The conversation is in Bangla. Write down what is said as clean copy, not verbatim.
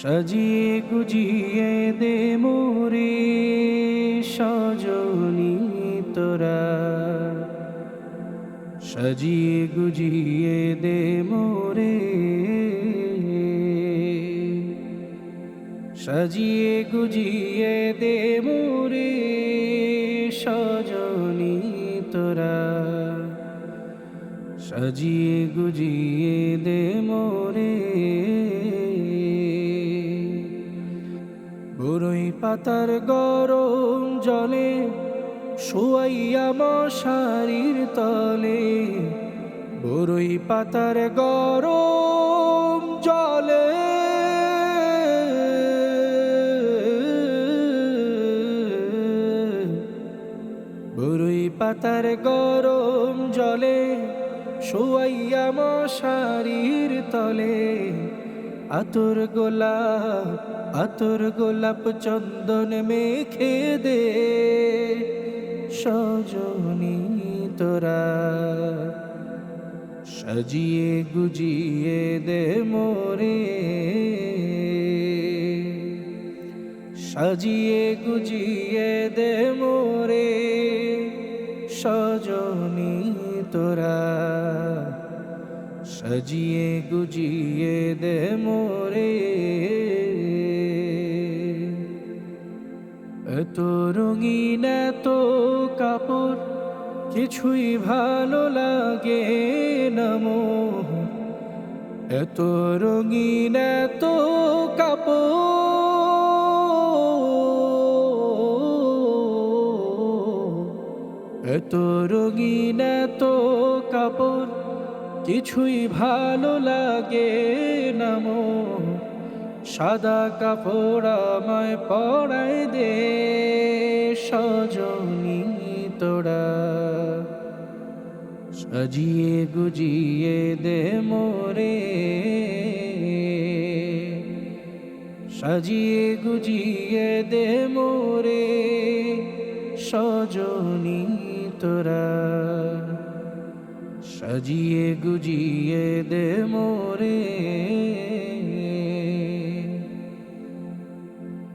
সাজিয়ে গুজিয়ে দে মোরে সজনী তোরা, সাজিয়ে গুজিয়ে দে মোরে, সাজিয়ে গুজিয়ে দে মোরে সজনী তোরা, সাজিয়ে গুজিয়ে দে মোরে। বরই পাতার গরম জলে শুয়াইয়া মশারির তলে, বরই পাতার গরম জলে, বরই পাতার গরম জলে শুয়াইয়া মশারির তলে, আতর গোলাপ চন্দন মেখে দে সজনী তোরা, সাজিয়ে গুজিয়ে দে মোরে, সাজিয়ে গুজিয়ে দে মোরে সজনী তোরা, সাজিয়ে গুজিয়ে দে মোরে। এত রঙিন এত কাপড় কিছুই ভালো লাগে না মোর, এত রঙিন এত কাপড়, এত রঙিন এত কাপড় কিছুই ভালো লাগে না মোর, সাদা কাপড় আমায় পরাই দে সজনী তোরা, সাজিয়ে গুজিয়ে দে মোরে, সাজিয়ে গুজিয়ে দে মোরে সজনী তোরা, সাজিয়ে গুজিয়ে দে মোরে।